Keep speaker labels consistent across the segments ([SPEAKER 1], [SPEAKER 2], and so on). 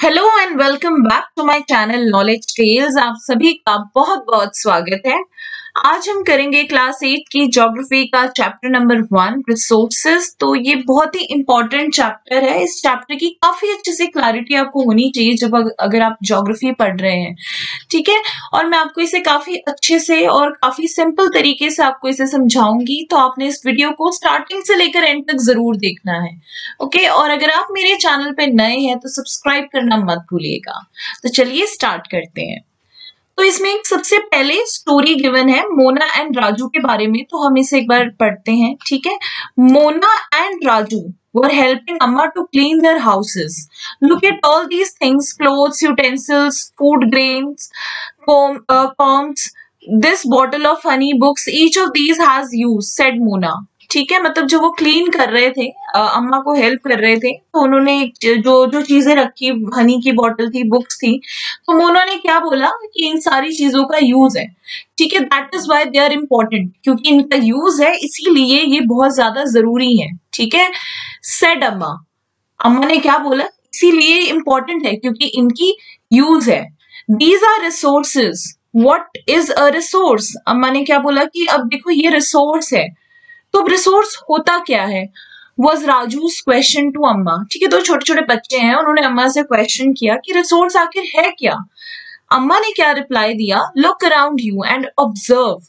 [SPEAKER 1] Hello and welcome back to my channel knowledge tales. आप सभी का बहुत बहुत स्वागत है। आज हम करेंगे क्लास 8 की ज्योग्राफी का चैप्टर नंबर 1 रिसोर्सेज। तो ये बहुत ही इंपॉर्टेंट चैप्टर है। इस चैप्टर की काफी अच्छे से क्लैरिटी आपको होनी चाहिए जब अगर आप ज्योग्राफी पढ़ रहे हैं, ठीक है। और मैं आपको इसे काफी अच्छे से और काफी सिंपल तरीके से आपको इसे समझाऊंगी, तो आपने इस वीडियो को स्टार्टिंग से लेकर एंड तक जरूर देखना है, ओके। और अगर आप मेरे चैनल पे नए हैं तो सब्सक्राइब करना मत भूलिएगा। तो चलिए स्टार्ट करते हैं। तो इसमें एक सबसे पहले स्टोरी गिवन है मोना एंड राजू के बारे में, तो हम इसे एक बार पढ़ते हैं, ठीक है। Mona and Raju were helping Amma to clean their houses. Look at all these things: clothes, utensils, food grains, combs, this bottle of honey, books. Each of these has use, said Mona. ठीक है, मतलब जब वो क्लीन कर रहे थे, अम्मा को हेल्प कर रहे थे, तो उन्होंने जो जो चीजें रखी, हनी की बोतल थी, बुक्स थी, तो मोना ने क्या बोला कि इन सारी चीजों का यूज है, ठीक है। That is why they are important, क्योंकि इनका यूज है इसीलिए ये बहुत ज्यादा जरूरी है, ठीक है। सेड अम्मा, अम्मा ने क्या बोला, इसीलिए इम्पोर्टेंट है क्योंकि इनकी यूज है। These are resources, what is a resource, अम्मा ने क्या बोला कि अब देखो ये रिसोर्स है, तो रिसोर्स होता क्या है। वॉज राजूज क्वेश्चन टू अम्मा, ठीक है। तो छोटे छोटे बच्चे हैं, उन्होंने अम्मा से क्वेश्चन किया कि रिसोर्स आखिर है क्या। अम्मा ने क्या रिप्लाई दिया, look around you and observe,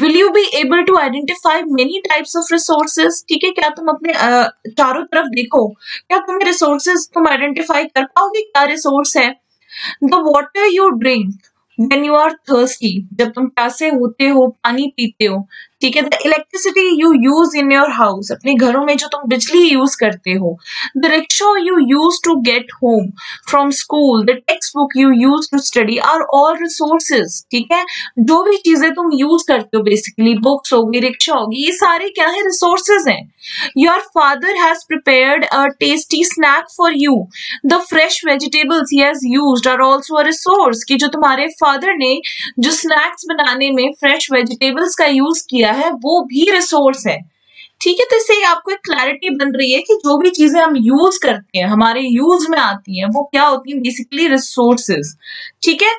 [SPEAKER 1] will you be able to identify many types of resources, ठीक है। क्या तुम अपने चारों तरफ देखो, क्या तुम्हें रिसोर्सेज तुम आइडेंटिफाई कर पाओगे क्या रिसोर्स है। The water you drink when you are thirsty, जब तुम प्यासे होते हो, पानी पीते हो, ठीक है। The electricity you use in your house, अपने घरों में जो तुम बिजली यूज करते हो। The rickshaw you use to get home from school, the text book you use to study are all resources, ठीक है। जो भी चीजें तुम यूज करते हो, बेसिकली बुक्स होगी, रिक्शा होगी, ये सारे क्या है, रिसोर्सेज हैं। Your father has prepared a tasty snack for you, the fresh vegetables he has used are also a resource, कि जो तुम्हारे फादर ने जो स्नैक्स बनाने में फ्रेश वेजिटेबल्स का यूज किया है वो भी रिसोर्स है, ठीक है। तो इससे आपको एक क्लैरिटी बन रही है कि जो भी चीजें हम यूज करते हैं, हमारे यूज में आती हैं, वो क्या होती हैं, बेसिकली रिसोर्सेज, ठीक है।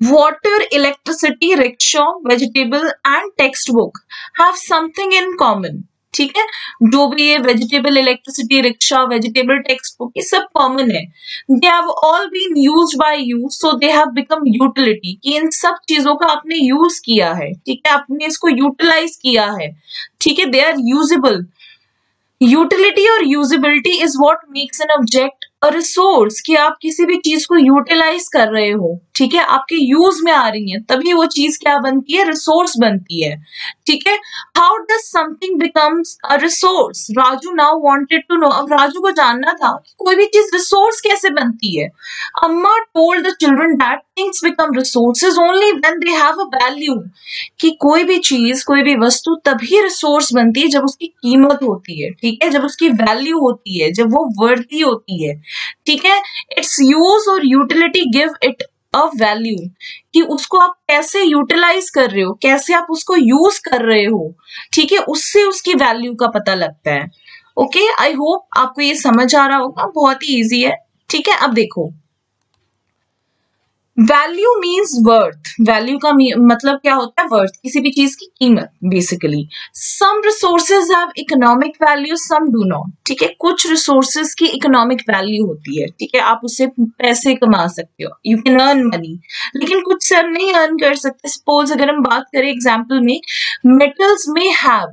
[SPEAKER 1] Water, electricity, rickshaw, vegetable and text book have something in common, ठीक है। जो भी ये vegetable, electricity, rickshaw, vegetable, text book, ये सब कॉमन है। They have all been used by you, so they have become utility, कि इन सब चीजों का आपने यूज किया है, ठीक है, आपने इसको यूटिलाइज किया है, ठीक है। They are usable. यूटिलिटी और usability is what makes an object a resource, कि आप किसी भी चीज को यूटिलाइज कर रहे हो, ठीक है, आपके यूज में आ रही है, तभी वो चीज क्या बनती है, रिसोर्स बनती है, ठीक है। How does something becomes a resource, Raju now wanted to know, अब राजू को जानना था कि कोई भी चीज रिसोर्स कैसे बनती है। अम्मा told the children that things become resources only when they have a value, कि कोई भी चीज, कोई भी वस्तु तभी रिसोर्स बनती है जब उसकी कीमत होती है, ठीक है, जब उसकी वैल्यू होती है, जब वो वर्दी होती है, ठीक है। इट्स यूज और utility give it a value, कि उसको आप कैसे यूटिलाइज कर रहे हो, कैसे आप उसको यूज कर रहे हो, ठीक है, उससे उसकी वैल्यू का पता लगता है। ओके, आई होप आपको ये समझ आ रहा होगा, बहुत ही इजी है, ठीक है। अब देखो, वैल्यू मीन्स वर्थ, वैल्यू का मतलब क्या होता है, वर्थ, किसी भी चीज की कीमत, basically. Some resources have economic value, some do not, ठीक है। कुछ रिसोर्सेज की इकोनॉमिक वैल्यू होती है, ठीक है, आप उससे पैसे कमा सकते हो, यू कैन अर्न मनी, लेकिन कुछ से हम नहीं अर्न कर सकते। सपोज अगर हम बात करें एग्जाम्पल में, मेटल्स में हैव,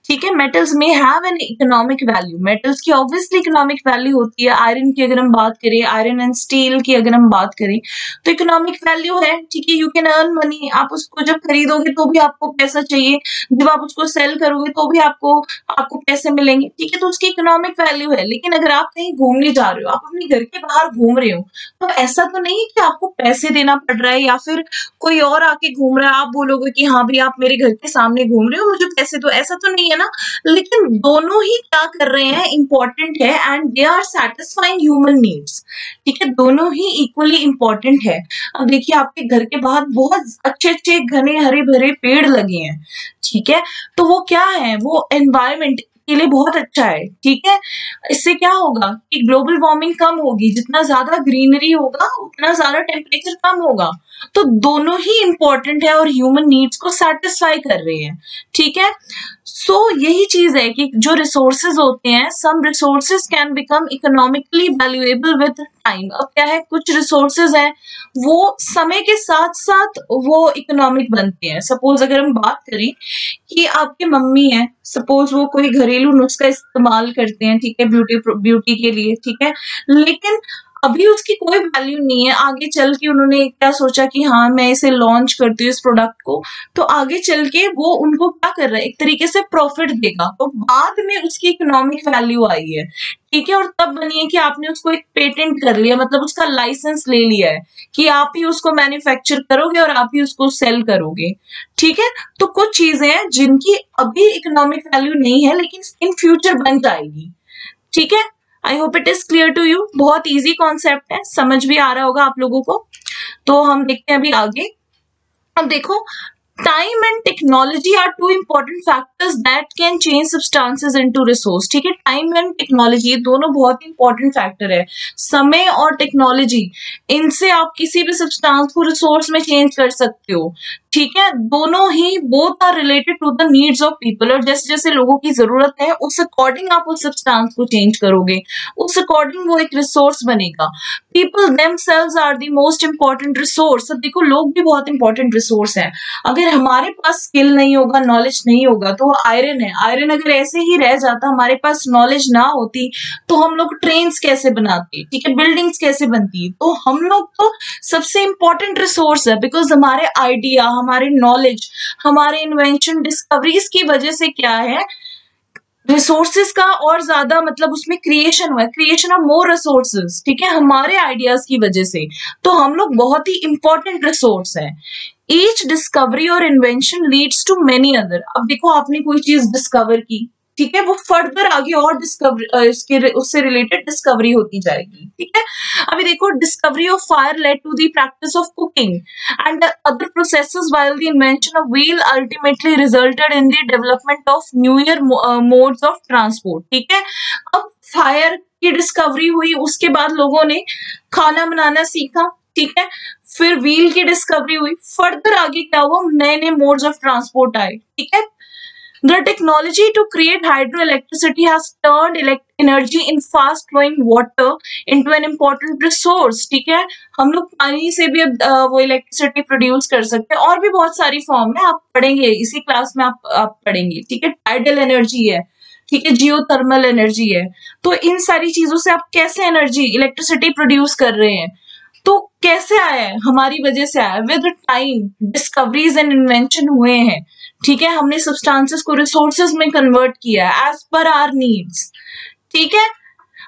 [SPEAKER 1] ठीक है, मेटल्स में have an economic value, metals की ऑब्वियसली इकोनॉमिक वैल्यू होती है। आयरन की अगर हम बात करें, आयरन एंड स्टील की अगर हम बात करें, तो इकोनॉमिक वैल्यू है, ठीक है। यू कैन अर्न मनी, आप उसको जब खरीदोगे तो भी आपको पैसा चाहिए, जब आप उसको सेल करोगे तो भी आपको आपको पैसे मिलेंगे, ठीक है, तो उसकी इकोनॉमिक वैल्यू है। लेकिन अगर आप कहीं घूमने जा रहे हो, आप अपने घर के बाहर घूम रहे हो, तो ऐसा तो नहीं है कि आपको पैसे देना पड़ रहा है, या फिर कोई और आके घूम रहा है, आप बोलोगे कि हाँ भाई आप मेरे घर के सामने घूम रहे हो, मुझे पैसे दो, ऐसा तो नहीं है ना। लेकिन दोनों ही क्या कर रहे हैं, इंपॉर्टेंट है, and they are satisfying human needs, ठीक है, दोनों ही इक्वली इंपॉर्टेंट है। अब देखिए, आपके घर के बाहर बहुत अच्छे अच्छे घने हरे भरे पेड़ लगे हैं, ठीक है, तो वो क्या है, वो एनवायरमेंट, के लिए बहुत अच्छा है, ठीक है। इससे क्या होगा कि ग्लोबल वार्मिंग कम होगी, जितना ज्यादा ग्रीनरी होगा उतना ज्यादा टेम्परेचर कम होगा। तो दोनों ही इंपॉर्टेंट है और ह्यूमन नीड्स को सेटिस्फाई कर रहे हैं, ठीक है। सो यही चीज है कि जो रिसोर्सेज होते हैं, some resources can become economically valuable with time. अब क्या है, कुछ रिसोर्सेज हैं वो समय के साथ साथ वो इकोनॉमिक बनते हैं। सपोज अगर हम बात करें कि आपकी मम्मी है, सपोज वो कोई घरेलू नुस्खा इस्तेमाल करते हैं, ठीक है, ब्यूटी के लिए, ठीक है, लेकिन अभी उसकी कोई वैल्यू नहीं है। आगे चल के उन्होंने क्या सोचा कि हाँ मैं इसे लॉन्च करती हूँ इस प्रोडक्ट को, तो आगे चल के वो उनको क्या कर रहा है, एक तरीके से प्रॉफिट देगा, तो बाद में उसकी इकोनॉमिक वैल्यू आई है, ठीक है। और तब बनी है कि आपने उसको एक पेटेंट कर लिया, मतलब उसका लाइसेंस ले लिया है कि आप ही उसको मैन्युफैक्चर करोगे और आप ही उसको सेल करोगे, ठीक है। तो कुछ चीजें हैं जिनकी अभी इकोनॉमिक वैल्यू नहीं है लेकिन इन फ्यूचर बन जाएगी, ठीक है। I hope it is clear to you. बहुत इजी कॉन्सेप्ट है, समझ भी आ रहा होगा आप लोगों को। तो हम देखते हैं अभी आगे। अब देखो, time and technology are two important factors that can change substances into resource, ठीक है। टाइम एंड टेक्नोलॉजी ये दोनों बहुत इंपॉर्टेंट फैक्टर है। समय और टेक्नोलॉजी, इनसे आप किसी भी सब्सटेंस को रिसोर्स में चेंज कर सकते हो, ठीक है। दोनों ही both are related to the needs of people, और जैसे जैसे लोगों की जरूरत है उस अकॉर्डिंग आप उस सब्सटेंस को चेंज करोगे, उस अकॉर्डिंग वो एक रिसोर्स बनेगा। People themselves are the most important resource. अब देखो, लोग भी बहुत इंपॉर्टेंट रिसोर्स हैं। अगर हमारे पास स्किल नहीं होगा, नॉलेज नहीं होगा, तो वो आयरन है। आयरन अगर ऐसे ही रह जाता, हमारे पास नॉलेज ना होती, तो हम लोग ट्रेन्स कैसे बनाते, ठीक है, बिल्डिंग्स कैसे बनती। तो हम लोग तो सबसे इंपॉर्टेंट रिसोर्स है, बिकॉज हमारे आइडिया, हमारे नॉलेज, हमारे इन्वेंशन, डिस्कवरीज की वजह से क्या है, रिसोर्सेज का और ज्यादा मतलब उसमें क्रिएशन हुआ है, क्रिएशन ऑफ मोर रिसोर्सेज, ठीक है, हमारे आइडियाज की वजह से। तो हम लोग बहुत ही इंपॉर्टेंट रिसोर्स है। ईच डिस्कवरी और invention leads to many other. अब देखो, आपने कोई चीज डिस्कवर की, ठीक है, वो फर्दर आगे और डिस्कवरी इसके उससे रिलेटेड डिस्कवरी होती जाएगी, ठीक है। अभी देखो, discovery of fire led to the practice of cooking and other processes while the invention of wheel ultimately resulted in the development of newer modes of transport, ठीक है। अब फायर की डिस्कवरी हुई, उसके बाद लोगों ने खाना बनाना सीखा, ठीक है, फिर व्हील की डिस्कवरी हुई, फर्दर आगे क्या हुआ, नए नए मोड्स ऑफ ट्रांसपोर्ट आए, ठीक है। The technology to create hydroelectricity has turned energy in fast flowing water into an important resource, ठीक है। हम लोग पानी से भी अब वो इलेक्ट्रिसिटी प्रोड्यूस कर सकते हैं, और भी बहुत सारी फॉर्म है, आप पढ़ेंगे इसी क्लास में, आप पढ़ेंगे, ठीक है। टाइडल एनर्जी है, ठीक है, जियोथर्मल एनर्जी है। तो इन सारी चीजों से आप कैसे एनर्जी, इलेक्ट्रिसिटी प्रोड्यूस कर रहे हैं, तो कैसे आया है, हमारी वजह से आया। With time discoveries and invention हुए हैं, ठीक है, हमने सब्सटेंसेस को रिसोर्सेज में कन्वर्ट किया है एज पर आवर नीड्स, ठीक है।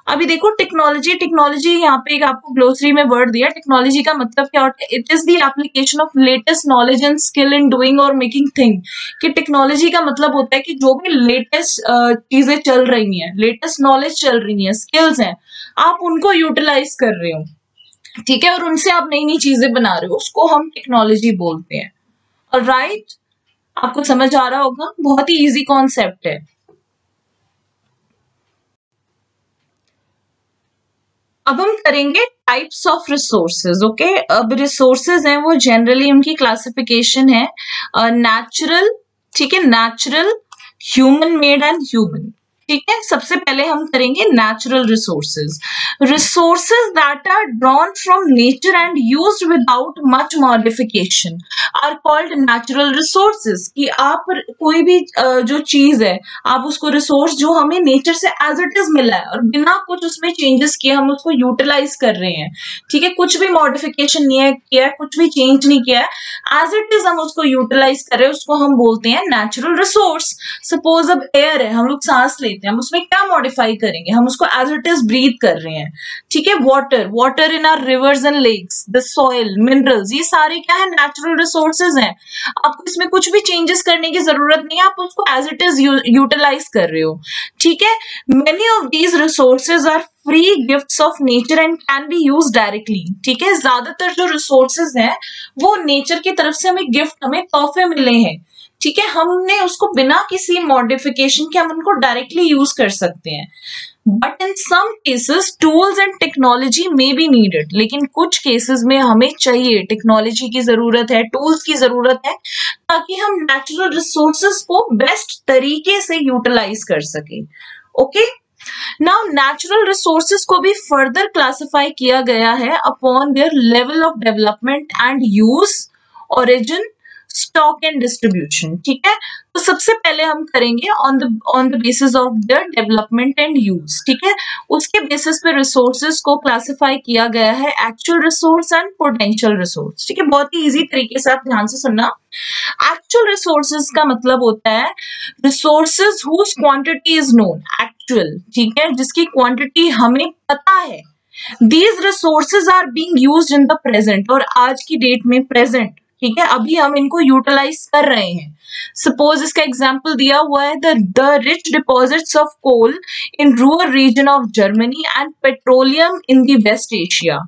[SPEAKER 1] अभी देखो, टेक्नोलॉजी, टेक्नोलॉजी यहाँ पे एक आपको ग्लोसरी में वर्ड दिया। टेक्नोलॉजी का मतलब क्या होता है, it is the application of latest knowledge and skill in doing और मेकिंग थिंग। कि टेक्नोलॉजी का मतलब होता है कि जो भी लेटेस्ट चीजें चल रही हैं, लेटेस्ट नॉलेज चल रही है, स्किल्स हैं, आप उनको यूटिलाइज कर रहे हो, ठीक है, और उनसे आप नई नई चीजें बना रहे हो, उसको हम टेक्नोलॉजी बोलते हैं। ऑलराइट, आपको समझ आ रहा होगा, बहुत ही इजी कॉन्सेप्ट है। अब हम करेंगे टाइप्स ऑफ रिसोर्सेज, ओके। अब रिसोर्सेज हैं वो जनरली उनकी क्लासिफिकेशन है नेचुरल, ठीक है, natural, human made and human, ठीक है। सबसे पहले हम करेंगे natural resources. Resources that are drawn from nature and used without much modification are called natural resources. कि आप कोई भी जो चीज है, आप उसको रिसोर्स जो हमें नेचर से एज इट इज मिला है और बिना कुछ उसमें चेंजेस किए हम उसको यूटिलाइज कर रहे हैं, ठीक है, कुछ भी मॉडिफिकेशन नहीं किया है, कुछ भी चेंज नहीं किया है, एज इट इज हम उसको यूटिलाइज कर रहे हैं, उसको हम बोलते हैं नेचुरल रिसोर्स। सपोज अब एयर है, हम लोग सांस लेते हैं, हम उसमें क्या मॉडिफाई करेंगे, हम उसको एज इट इज ब्रीथ कर रहे हैं, ठीक है। Water, water in our rivers and lakes, the soil, minerals, ये सारे क्या है, नेचुरल रिसोर्सेज हैं। आपको इसमें कुछ भी चेंजेस करने की जरूरत नहीं है, आप उसको एज इट इज यूटिलाइज कर रहे हो, ठीक है। Many of these resources are free gifts of nature and can be use directly, ठीक है। ज्यादातर जो रिसोर्सेज हैं वो नेचर की तरफ से हमें गिफ्ट, हमें तोहफे मिले हैं, ठीक है, हमने उसको बिना किसी मॉडिफिकेशन के हम उनको डायरेक्टली यूज कर सकते हैं। But in some cases tools and technology may be needed, लेकिन कुछ केसेस में हमें चाहिए, टेक्नोलॉजी की जरूरत है, टूल्स की जरूरत है, ताकि हम नेचुरल रिसोर्सेज को बेस्ट तरीके से यूटिलाइज कर सके। ओके, नाउ नेचुरल रिसोर्सेज को भी फर्दर क्लासिफाई किया गया है upon their level of development and use, origin, stock and distribution. ठीक है, तो सबसे पहले हम करेंगे on the basis of the development and use. ठीक है, उसके बेसिस पे रिसोर्सेज को क्लासिफाई किया गया है actual resource and potential resource. ठीक है, बहुत ही इजी तरीके से आप ध्यान से सुनना। एक्चुअल रिसोर्सेज का मतलब होता है resources whose quantity is known, actual, ठीक है, जिसकी क्वांटिटी हमें पता है। These resources are being used in the present, और आज की डेट में प्रेजेंट, ठीक है, अभी हम इनको यूटिलाइज कर रहे हैं। सपोज इसका एग्जांपल दिया हुआ है the rich deposits of coal in rural region of Germany and petroleum in the West Asia,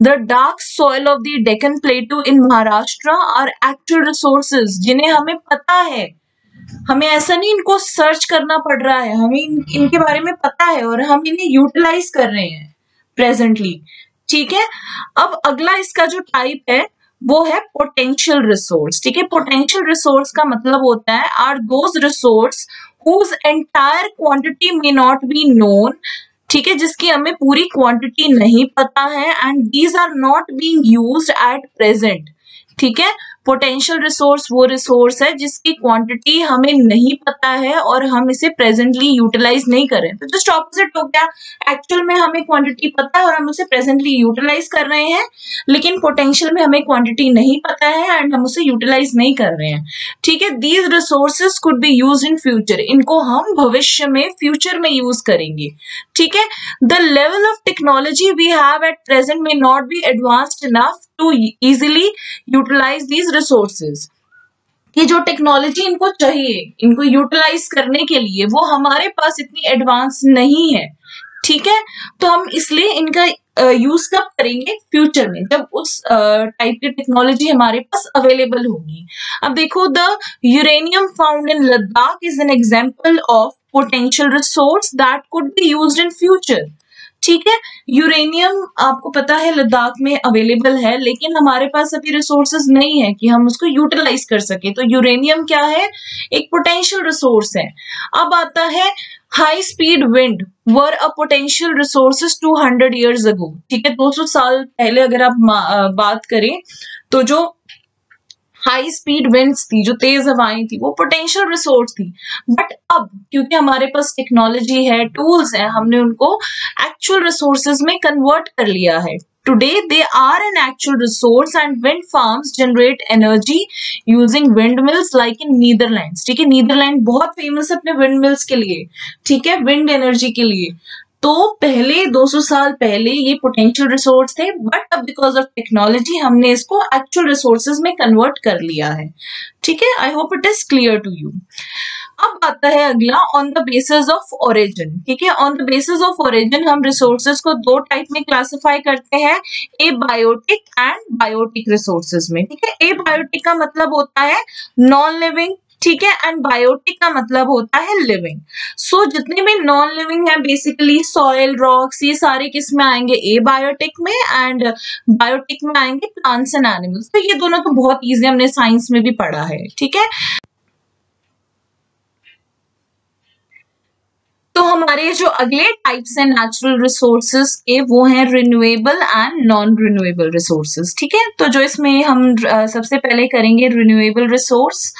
[SPEAKER 1] the dark soil of the Deccan plateau in Maharashtra are actual resources, जिन्हें हमें पता है। हमें ऐसा नहीं इनको सर्च करना पड़ रहा है, हमें इनके बारे में पता है और हम इन्हें यूटिलाइज कर रहे हैं प्रेजेंटली। ठीक है, अब अगला इसका जो टाइप है वो है पोटेंशियल रिसोर्स। ठीक है, पोटेंशियल रिसोर्स का मतलब होता है are those resource whose entire quantity may not be known, ठीक है, जिसकी हमें पूरी क्वांटिटी नहीं पता है, and these are not being used at present. ठीक है, पोटेंशियल रिसोर्स वो रिसोर्स है जिसकी क्वांटिटी हमें नहीं पता है और हम इसे प्रेजेंटली यूटिलाइज नहीं कर रहे हैं। तो जस्ट ऑपोजिट हो गया, एक्चुअल में हमें क्वांटिटी पता है और हम उसे प्रेजेंटली यूटिलाइज कर रहे हैं, लेकिन पोटेंशियल में हमें क्वांटिटी नहीं पता है एंड हम उसे यूटिलाइज नहीं कर रहे हैं। ठीक है, these resources could be used in future, इनको हम भविष्य में, फ्यूचर में यूज करेंगे। ठीक है, the level of technology we have at present may not be advanced enough to easily utilize these resources, कि जो टेक्नोलॉजी इनको चाहिए, इनको यूटिलाइज करने के लिए, वो हमारे पास इतनी एडवांस नहीं है। ठीक है, तो हम इसलिए इनका यूज कब करेंगे, फ्यूचर में, जब उस टाइप की टेक्नोलॉजी हमारे पास अवेलेबल होगी। अब देखो, the uranium found in Ladakh is an example of potential resource that could be used in future. ठीक है, यूरेनियम आपको पता है लद्दाख में अवेलेबल है, लेकिन हमारे पास अभी रिसोर्सेज नहीं है कि हम उसको यूटिलाइज कर सके। तो यूरेनियम क्या है, एक पोटेंशियल रिसोर्स है। अब आता है high speed wind were a potential resources 200 years ago। ठीक है, 200 साल पहले अगर आप बात करें तो जो हाई स्पीड विंड्स थी, जो तेज हवाएं थी, वो पोटेंशियल रिसोर्स थी। बट अब क्योंकि हमारे पास टेक्नोलॉजी है, टूल्स है, हमने उनको एक्चुअल रिसोर्सेज में कन्वर्ट कर लिया है। Today they are an actual resource and wind farms generate energy using windmills like in Netherlands। ठीक है, नीदरलैंड बहुत फेमस है अपने windmills के लिए, ठीक है, विंड एनर्जी के लिए। तो पहले 200 साल पहले ये पोटेंशियल रिसोर्स थे, बट अब बिकॉज ऑफ टेक्नोलॉजी हमने इसको एक्चुअल रिसोर्सेज में कन्वर्ट कर लिया है। ठीक है, I hope it is clear to you. अब आता है अगला on the basis of origin. ठीक है, on the basis of origin हम रिसोर्सेज को दो टाइप में क्लासिफाई करते हैं, एबायोटिक एंड बायोटिक रिसोर्सेज में। ठीक है, एबायोटिक का मतलब होता है नॉन लिविंग, ठीक है, एंड बायोटिक का मतलब होता है लिविंग। सो जितने भी नॉन लिविंग है, बेसिकली सॉइल, रॉक्स, ये सारे किस में आएंगे, एबायोटिक में, एंड बायोटिक में आएंगे प्लांट्स एंड एनिमल्स। तो ये दोनों तो बहुत इजी हमने साइंस में भी पढ़ा है। ठीक है, तो हमारे जो अगले टाइप्स हैं नेचुरल रिसोर्सेज के, वो हैं renewable and non renewable resources. ठीक है, तो जो इसमें हम सबसे पहले करेंगे रिन्यूएबल रिसोर्स।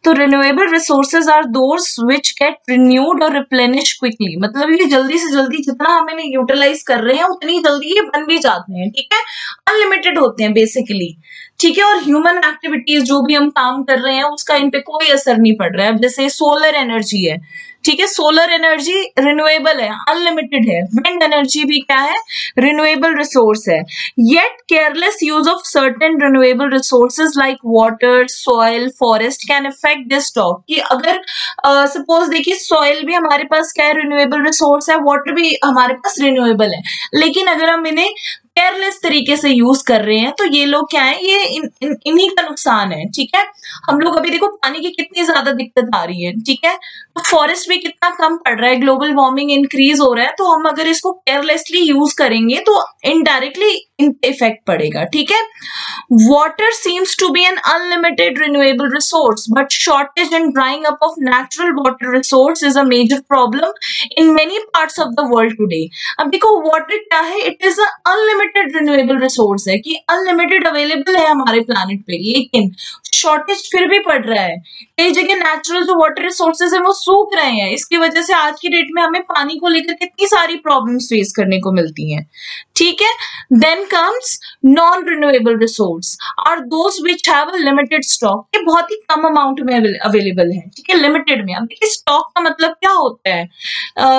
[SPEAKER 1] तो renewable resources are those which get renewed or replenish quickly, मतलब ये जल्दी से जल्दी, जितना हम इन्हें यूटिलाइज कर रहे हैं उतनी जल्दी ये बन भी जाते हैं। ठीक है, अनलिमिटेड होते हैं बेसिकली। ठीक है, और ह्यूमन एक्टिविटीज जो भी हम काम कर रहे हैं उसका इन पे कोई असर नहीं पड़ रहा है। अब जैसे सोलर एनर्जी है, ठीक है, सोलर एनर्जी रिन्यूएबल है, अनलिमिटेड है, विंड एनर्जी भी क्या है, रिन्यूएबल रिसोर्स है। Yet careless use of certain renewable resources like water, soil, forest can affect this stock. कि अगर सपोज देखिए सॉइल भी हमारे पास क्या है, रिन्यूएबल रिसोर्स है, वाटर भी हमारे पास रिन्यूएबल है, लेकिन अगर हम इन्हें केयरलेस तरीके से यूज कर रहे हैं तो ये लोग क्या है, ये इन्हीं का नुकसान है। ठीक है, हम लोग अभी देखो पानी की कितनी ज्यादा दिक्कत आ रही है, ठीक है, तो फॉरेस्ट भी कितना कम पड़ रहा है, ग्लोबल वार्मिंग इंक्रीज हो रहा है, तो हम अगर इसको केयरलेसली यूज करेंगे तो इनडायरेक्टली इफेक्ट पड़ेगा। ठीक है, water seems to be an unlimited renewable resource but shortage and drying up of natural water resource is a major problem in many parts of the world today. अब देखो water क्या है, it is unlimited renewable resource है, कि unlimited available है हमारे planet पे, लेकिन शॉर्टेज फिर भी पड़ रहा है। कई जगह नेचुरल जो वाटर रिसोर्सेज है वो सूख रहे हैं, इसकी वजह से आज की डेट में हमें पानी को लेकर कितनी सारी प्रॉब्लम्स फेस करने को मिलती हैं। ठीक है, then comes non renewable resource are those which have a limited stock. ये बहुत ही कम अमाउंट में अवेलेबल है, ठीक है, लिमिटेड में। अब देखिए स्टॉक का मतलब क्या होता है,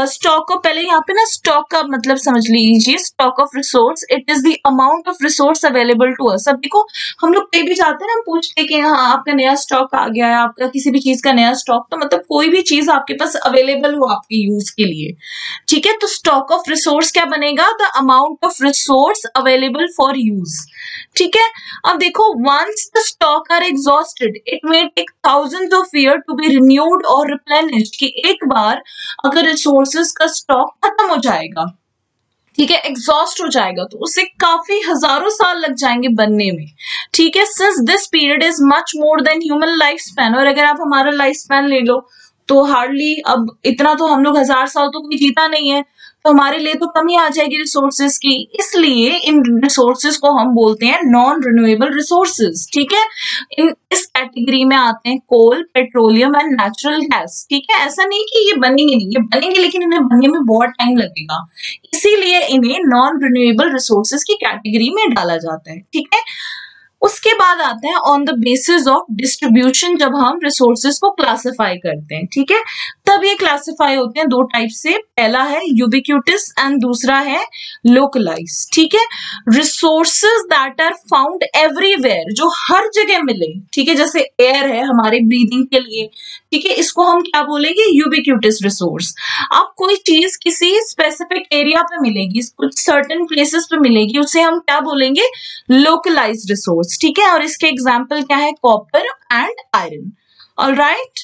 [SPEAKER 1] स्टॉक को पहले यहाँ पे ना स्टॉक का मतलब समझ लीजिए, stock of resource it is the amount of resource available to us. अब देखो हम लोग कहीं भी जाते हैं ना, हम पूछते हैं कि हाँ आपका नया स्टॉक आ गया है, आपका किसी भी चीज का नया स्टॉक, तो मतलब कोई भी चीज आपके पास अवेलेबल हो आपके यूज के लिए। ठीक है, तो स्टॉक ऑफ रिसोर्स क्या बनेगा, the amount of resource available for use. ठीक है, अब देखो once the stock are exhausted it may take thousands of year to be renewed or replenished. कि एक बार अगर रिसोर्सेज का स्टॉक खत्म हो जाएगा, ठीक है, एग्जॉस्ट हो जाएगा, तो उसे काफी हजारों साल लग जाएंगे बनने में। ठीक है, since this period is much more than human life span, और अगर आप हमारा लाइफ स्पैन ले लो तो हार्डली, अब इतना तो हम लोग 1000 साल तो कोई जीता नहीं है, तो हमारे लिए तो कमी आ जाएगी रिसोर्सेज की, इसलिए इन रिसोर्सेज को हम बोलते हैं नॉन रिन्यूएबल रिसोर्सेज। ठीक है, इस कैटेगरी में आते हैं कोल, पेट्रोलियम एंड नेचुरल गैस। ठीक है, ऐसा नहीं कि ये बनेंगे नहीं, ये बनेंगे, लेकिन इन्हें बनने में बहुत टाइम लगेगा, इसीलिए इन्हें नॉन रिन्यूएबल रिसोर्सेज की कैटेगरी में डाला जाता है। ठीक है, उसके बाद आते हैं on the basis of distribution, जब हम रिसोर्सेज को क्लासिफाई करते हैं। ठीक है, तब ये क्लासिफाई होते हैं दो टाइप से, पहला है यूबिक्यूटिस एंड दूसरा है लोकलाइज। ठीक है, resources that are found everywhere, जो हर जगह मिले, ठीक है, जैसे एयर है हमारे ब्रीदिंग के लिए, ठीक है, इसको हम क्या बोलेंगे, यूबिक्यूटिस रिसोर्स। अब कोई चीज किसी स्पेसिफिक एरिया पे मिलेगी, कुछ सर्टेन प्लेसेस पे मिलेगी, उसे हम क्या बोलेंगे, लोकलाइज्ड रिसोर्स। ठीक है, और इसके एग्जाम्पल क्या है, कॉपर एंड आयरन। ऑलराइट,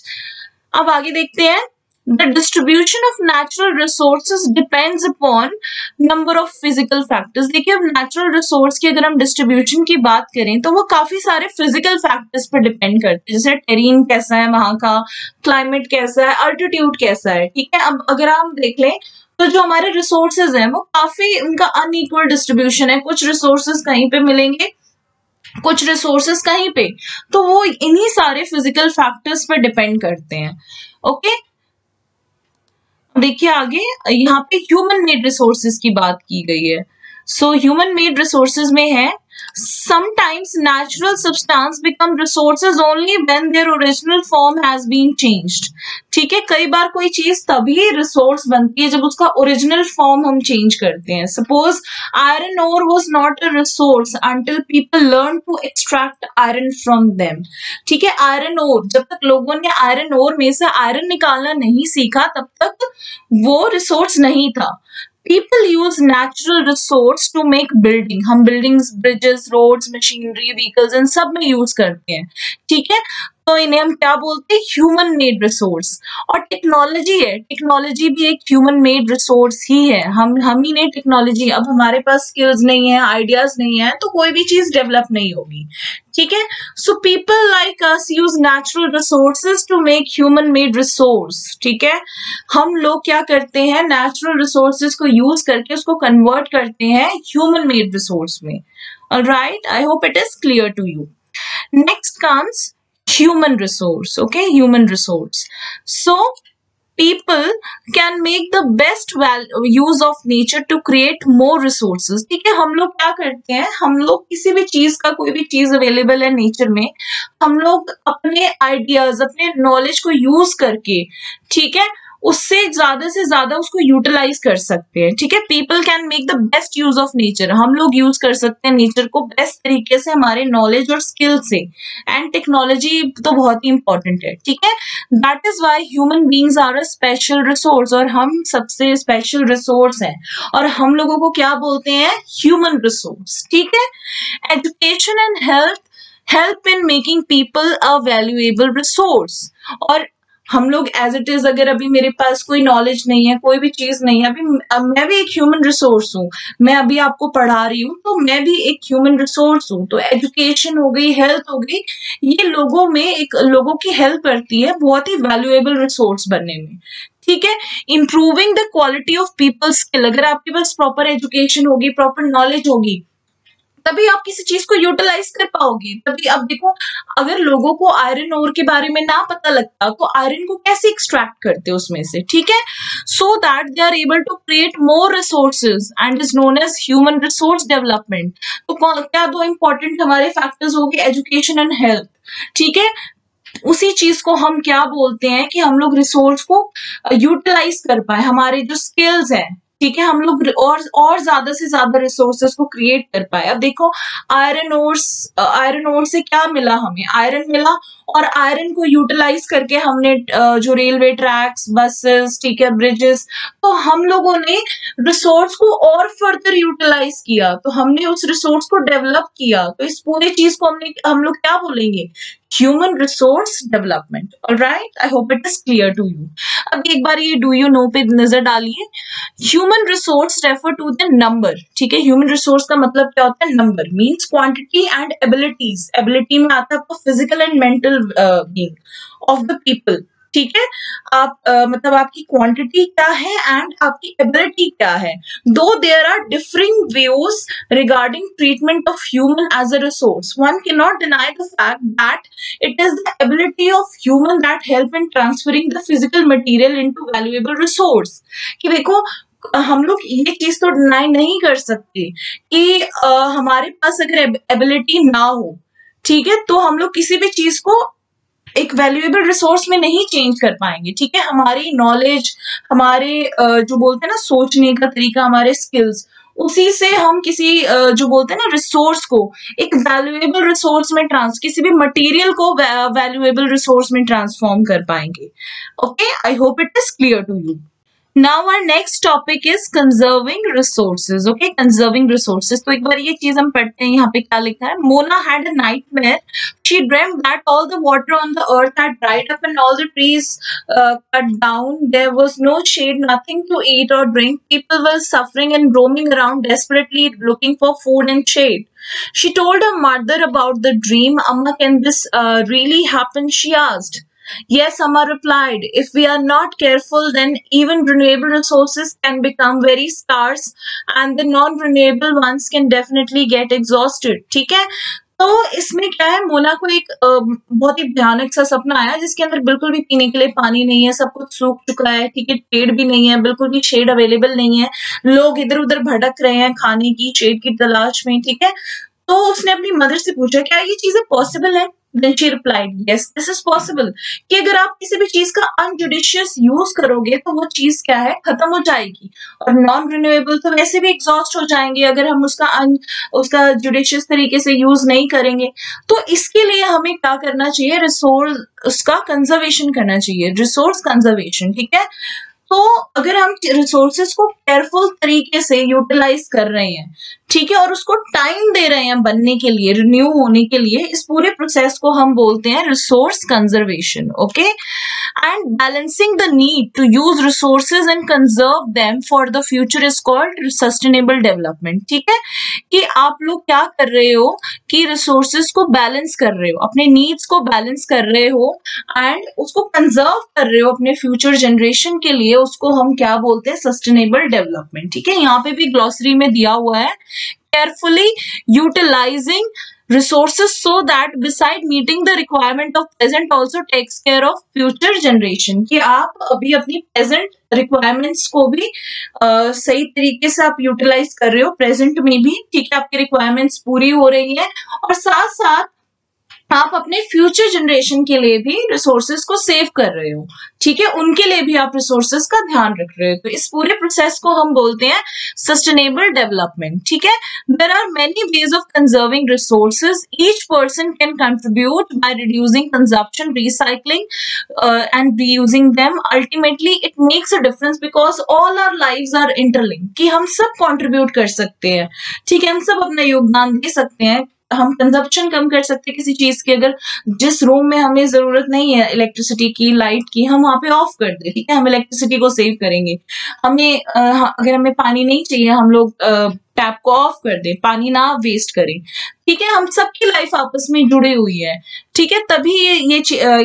[SPEAKER 1] अब आगे देखते हैं, the distribution of natural resources depends upon number of physical factors. देखिए अब नेचुरल रिसोर्स की अगर हम डिस्ट्रीब्यूशन की बात करें तो वो काफी सारे फिजिकल फैक्टर्स पर डिपेंड करते हैं, जैसे टेरेन कैसा है वहां का, क्लाइमेट कैसा है, अल्टीट्यूड कैसा है। ठीक है, अब अगर हम देख लें तो जो हमारे रिसोर्सेज हैं वो काफी उनका अनइक्वल डिस्ट्रीब्यूशन है, कुछ रिसोर्सेज कहीं पे मिलेंगे, कुछ रिसोर्सेस कहीं पे, तो वो इन्हीं सारे फिजिकल फैक्टर्स पर डिपेंड करते हैं। ओके, देखिए आगे यहाँ पे ह्यूमन मेड रिसोर्सेज की बात की गई है। सो ह्यूमन मेड रिसोर्सेज में है, sometimes natural substance become resources only when their original form has been changed। ठीक है, कई बार कोई चीज तभी रिसोर्स बनती है जब उसका ओरिजिनल फॉर्म हम चेंज करते हैं। Suppose iron ore was not a resource until people learn to extract iron from them. ठीक है, आयरन ओर, जब तक लोगों ने आयरन ओर में से आयरन निकालना नहीं सीखा तब तक वो रिसोर्स नहीं था। People use natural resource to make building, हम buildings, bridges, roads, machinery, vehicles इन सब में यूज करते हैं। ठीक है, तो इन्हें हम क्या बोलते हैं, ह्यूमन मेड रिसोर्स। और टेक्नोलॉजी है, टेक्नोलॉजी भी एक ह्यूमन मेड रिसोर्स ही है, हम ही ने टेक्नोलॉजी, अब हमारे पास स्किल्स नहीं है, आइडियाज नहीं है, तो कोई भी चीज डेवलप नहीं होगी। ठीक है, so people like us use natural resources to make human made resource. ठीक है, हम लोग क्या करते हैं, नेचुरल रिसोर्सेज को यूज करके उसको कन्वर्ट करते हैं ह्यूमन मेड रिसोर्स में। Alright, I hope it is clear to you. Next comes human resource. Okay, human resource. So people can make the best use of nature to create more resources। ठीक है, हम लोग क्या करते हैं, हम लोग किसी भी चीज का, कोई भी चीज अवेलेबल है नेचर में, हम लोग अपने आइडियाज, अपने नॉलेज को यूज करके, ठीक है, उससे ज्यादा से ज्यादा उसको यूटिलाइज कर सकते हैं। ठीक है, people can make the best use of nature, हम लोग यूज कर सकते हैं नेचर को बेस्ट तरीके से हमारे नॉलेज और स्किल से। एंड टेक्नोलॉजी तो बहुत ही इंपॉर्टेंट है। ठीक है, that is why human beings are a special resource, और हम सबसे स्पेशल रिसोर्स हैं, और हम लोगों को क्या बोलते हैं, ह्यूमन रिसोर्स। ठीक है, education and help in making people a valuable resource. और हम लोग एज इट इज, अगर अभी मेरे पास कोई नॉलेज नहीं है, कोई भी चीज नहीं है, अभी मैं भी एक ह्यूमन रिसोर्स हूँ, मैं अभी आपको पढ़ा रही हूँ तो मैं भी एक ह्यूमन रिसोर्स हूँ। तो एजुकेशन हो गई, हेल्थ हो गई, ये लोगों में एक लोगों की हेल्प करती है बहुत ही वैल्यूएबल रिसोर्स बनने में। ठीक है, improving the quality of people skill, अगर आपके पास प्रॉपर एजुकेशन होगी, प्रॉपर नॉलेज होगी, तभी आप किसी चीज को यूटिलाइज कर पाओगे। तभी अब देखो, अगर लोगों को आयरन ओर के बारे में ना पता लगता तो आयरन को कैसे एक्सट्रैक्ट करते उसमें से। ठीक है, so that they are able to create more resources and is known as human resource development. तो क्या दो इंपॉर्टेंट हमारे फैक्टर्स हो गए, एजुकेशन एंड हेल्थ। ठीक है, उसी चीज को हम क्या बोलते हैं कि हम लोग रिसोर्स को यूटिलाइज कर पाए, हमारे जो स्किल्स हैं। ठीक है, हम लोग और ज्यादा से ज्यादा रिसोर्सेज को क्रिएट कर पाए। अब देखो, आयरन ओर से क्या मिला, हमें आयरन मिला, और आयरन को यूटिलाइज करके हमने जो रेलवे ट्रैक्स, बसेस, ठीक है, ब्रिजेस, तो हम लोगों ने रिसोर्स को और फर्दर यूटिलाइज किया, तो हमने उस रिसोर्स को डेवलप किया। तो इस पूरे चीज को हम लोग क्या बोलेंगे, human resource development. Alright, I hope it is clear to you. अब एक बार ये डू यू नो पे नजर डालिए। Human resource refer to the number. ठीक है, ह्यूमन रिसोर्स का मतलब क्या होता है, number means quantity and abilities. Ability में आता है आपको physical and mental being of the people. ठीक है, आप मतलब आपकी क्वांटिटी क्या है एंड आपकी एबिलिटी क्या है। Though there are differing views regarding treatment of human as a resource, one can not deny the fact that it is the ability of human that help in transferring the physical material into valuable resource। कि देखो, हम लोग ये चीज तो deny नहीं कर सकते कि हमारे पास अगर एबिलिटी ना हो, ठीक है, तो हम लोग किसी भी चीज को एक वैल्यूएबल रिसोर्स में नहीं चेंज कर पाएंगे। ठीक है, हमारी नॉलेज, हमारे जो बोलते हैं ना सोचने का तरीका, हमारे स्किल्स, उसी से हम किसी जो बोलते हैं ना रिसोर्स को एक वैल्यूएबल रिसोर्स में किसी भी मटेरियल को वैल्यूएबल रिसोर्स में ट्रांसफॉर्म कर पाएंगे। Okay, I hope it is clear to you. Now our next topic is conserving resources. Okay, conserving resources. तो एक बार ये चीज हम पढ़ते हैं, यहाँ पे क्या लिखा है। Mona had a nightmare. She dreamt that all the water on the earth had dried up and all the trees cut down. There was no shade, nothing to eat or drink. People were suffering and roaming around desperately looking for food and shade. She told her mother about the dream. Amma, can this really happen? She asked. Yes, Amma replied. If we are not careful, then even renewable resources can become very scarce and the non-renewable ones can definitely get exhausted. ठीक है, तो इसमें क्या है, मोना को एक बहुत ही भयानक सा सपना आया जिसके अंदर बिल्कुल भी पीने के लिए पानी नहीं है, सब कुछ सूख चुका है। ठीक है, पेड़ भी नहीं है, बिल्कुल भी शेड अवेलेबल नहीं है, लोग इधर उधर भटक रहे हैं खाने की, शेड की तलाश में। ठीक है, तो उसने अपनी मदर से पूछा, क्या ये चीजें पॉसिबल है? Then she replied, yes, this is possible। कि अगर आप किसी भी चीज का अनजुडिशियस यूज करोगे तो वो चीज क्या है, खत्म हो जाएगी, और नॉन रिन्यूएबल तो वैसे भी एग्जॉस्ट हो जाएंगे अगर हम उसका जुडिशियस तरीके से यूज नहीं करेंगे। तो इसके लिए हमें क्या करना चाहिए, रिसोर्स उसका कंजर्वेशन करना चाहिए, रिसोर्स कंजर्वेशन। ठीक है, तो अगर हम रिसोर्सेज को केयरफुल तरीके से यूटिलाइज कर रहे हैं, ठीक है, और उसको टाइम दे रहे हैं बनने के लिए, रिन्यू होने के लिए, इस पूरे प्रोसेस को हम बोलते हैं resource conservation. Okay, and balancing the need to use resources and conserve them for the future is called sustainable development. ठीक है, कि आप लोग क्या कर रहे हो कि रिसोर्सेज को बैलेंस कर रहे हो, अपने नीड्स को बैलेंस कर रहे हो एंड उसको कंजर्व कर रहे हो अपने फ्यूचर जनरेशन के लिए, उसको हम क्या बोलते हैं, सस्टेनेबल डेवलपमेंट। ठीक है, यहाँ पे भी ग्लॉसरी में दिया हुआ है, carefully utilizing resources so that beside meeting the requirement of present also takes care of future generation। कि आप अभी अपनी present requirements को भी सही तरीके से आप यूटिलाइज कर रहे हो, प्रेजेंट में भी। ठीक है, आपकी रिक्वायरमेंट्स पूरी हो रही है और साथ साथ आप अपने फ्यूचर जनरेशन के लिए भी रिसोर्सेज को सेव कर रहे हो, ठीक है, उनके लिए भी आप रिसोर्सेज का ध्यान रख रहे हो। तो इस पूरे प्रोसेस को हम बोलते हैं सस्टेनेबल डेवलपमेंट, ठीक है। There are many ways of conserving resources, each person can contribute by reducing consumption, recycling and reusing them. Ultimately it makes a difference because all our lives are interlinked, कि हम सब contribute कर सकते हैं, ठीक है, हम सब अपना योगदान दे सकते हैं। हम कंजप्शन कम कर सकते हैं किसी चीज की, अगर जिस रूम में हमें जरूरत नहीं है इलेक्ट्रिसिटी की, लाइट की, हम वहां पे ऑफ कर दे, ठीक है, हम इलेक्ट्रिसिटी को सेव करेंगे। हमें अगर हमें पानी नहीं चाहिए, हम लोग टैप को ऑफ कर दें, पानी ना वेस्ट करें, ठीक है। हम सबकी लाइफ आपस में जुड़ी हुई है, ठीक है, तभी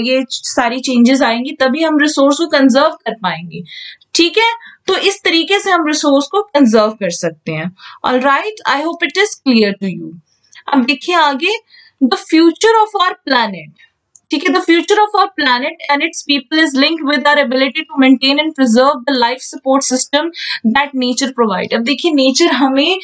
[SPEAKER 1] ये सारी चेंजेस आएंगी, तभी हम रिसोर्स को कंजर्व कर पाएंगे, ठीक है। तो इस तरीके से हम रिसोर्स को कंजर्व कर सकते हैं। Alright, I hope it is clear to you. अब देखिए आगे, the future of our planet, ठीक है, the future of our planet and its people is linked with our ability to maintain and preserve the life support system that nature provide. अब देखिए, nature हमें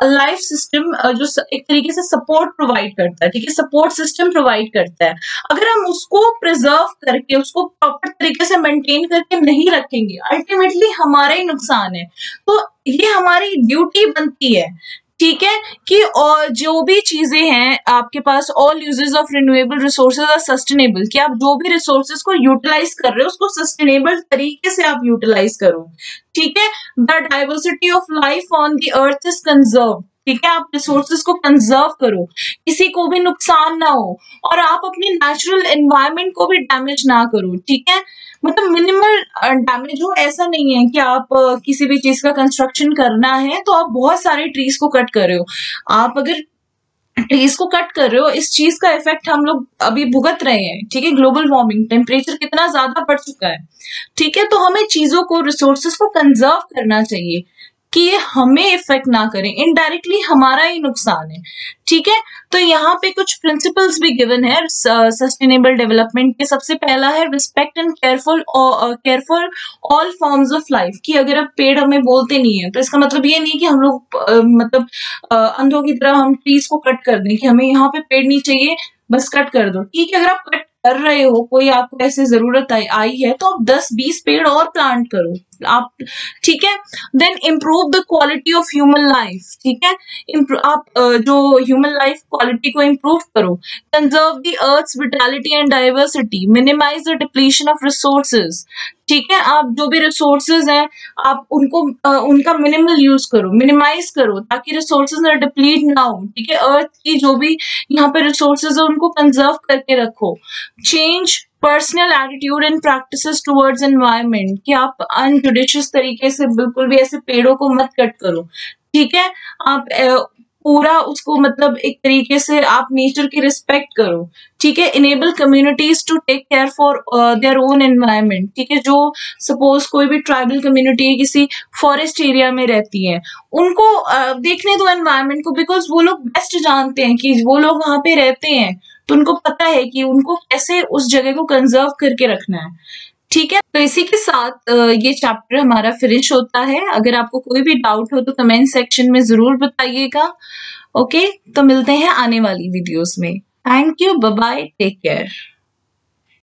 [SPEAKER 1] life system जो एक तरीके से support provide करता है, ठीक है, सपोर्ट सिस्टम प्रोवाइड करता है। अगर हम उसको प्रिजर्व करके, उसको प्रॉपर तरीके से मेंटेन करके नहीं रखेंगे, अल्टीमेटली हमारा ही नुकसान है। तो ये हमारी ड्यूटी बनती है, ठीक है, कि और जो भी चीजें हैं आपके पास, all uses of renewable resources are sustainable, कि आप जो भी रिसोर्सेज को यूटिलाइज कर रहे हो उसको सस्टेनेबल तरीके से आप यूटिलाइज करो, ठीक है। The diversity of life on the earth is conserve, ठीक है, आप रिसोर्सेज को कंजर्व करो, किसी को भी नुकसान ना हो, और आप अपनी नेचुरल एनवायरनमेंट को भी डैमेज ना करो, ठीक है। मतलब मिनिमल डैमेज हो, ऐसा नहीं है कि आप किसी भी चीज का कंस्ट्रक्शन करना है तो आप बहुत सारे ट्रीज को कट कर रहे हो। आप अगर ट्रीज को कट कर रहे हो, इस चीज का इफेक्ट हम लोग अभी भुगत रहे हैं, ठीक है, ग्लोबल वार्मिंग, टेम्परेचर कितना ज्यादा बढ़ चुका है, ठीक है। तो हमें चीजों को, रिसोर्सेज को कंजर्व करना चाहिए कि ये हमें इफेक्ट ना करें, इनडायरेक्टली हमारा ही नुकसान है, ठीक है। तो यहाँ पे कुछ प्रिंसिपल्स भी गिवन है सस्टेनेबल डेवलपमेंट के। सबसे पहला है respect and careful all forms of life, कि अगर अब पेड़ हमें बोलते नहीं है तो इसका मतलब ये नहीं कि हम लोग मतलब अंधों की तरह हम ट्रीज को कट कर दें, कि हमें यहाँ पे पेड़ नहीं चाहिए बस कट कर दो, ठीक है। अगर आप कट कर रहे हो, कोई आपको ऐसे जरूरत आई है, तो आप 10-20 पेड़ और प्लांट करो आप, ठीक है। Then improve the quality of human life, ठीक है, आप जो ह्यूमन लाइफ क्वालिटी को इम्प्रूव करो। Conserve the earth's vitality and diversity, minimize the depletion of resources, ठीक है, आप जो भी रिसोर्सेज हैं आप उनको उनका मिनिमल यूज करो, मिनिमाइज करो, ताकि रिसोर्सेज डिप्लीट ना हो, ठीक है। अर्थ की जो भी यहाँ पे रिसोर्सेज है उनको कंजर्व करके रखो। Change personal attitude and practices towards environment, कि आप अनजुडिशियस तरीके से बिल्कुल भी ऐसे पेड़ों को मत कट करो, ठीक है। आप पूरा उसको मतलब एक तरीके से आप नेचर की रिस्पेक्ट करो, ठीक है। Enable communities to take care for their own environment, ठीक है। जो सपोज कोई भी ट्राइबल कम्युनिटी किसी फॉरेस्ट एरिया में रहती है, उनको देखने दो एनवायरनमेंट को, बिकॉज वो लोग बेस्ट जानते हैं कि वो लोग वहां पे रहते हैं, तो उनको पता है कि उनको कैसे उस जगह को कंजर्व करके रखना है, ठीक है। तो इसी के साथ ये चैप्टर हमारा फिनिश होता है। अगर आपको कोई भी डाउट हो तो कमेंट सेक्शन में जरूर बताइएगा। ओके, तो मिलते हैं आने वाली वीडियोस में। Thank you, bye bye, take care.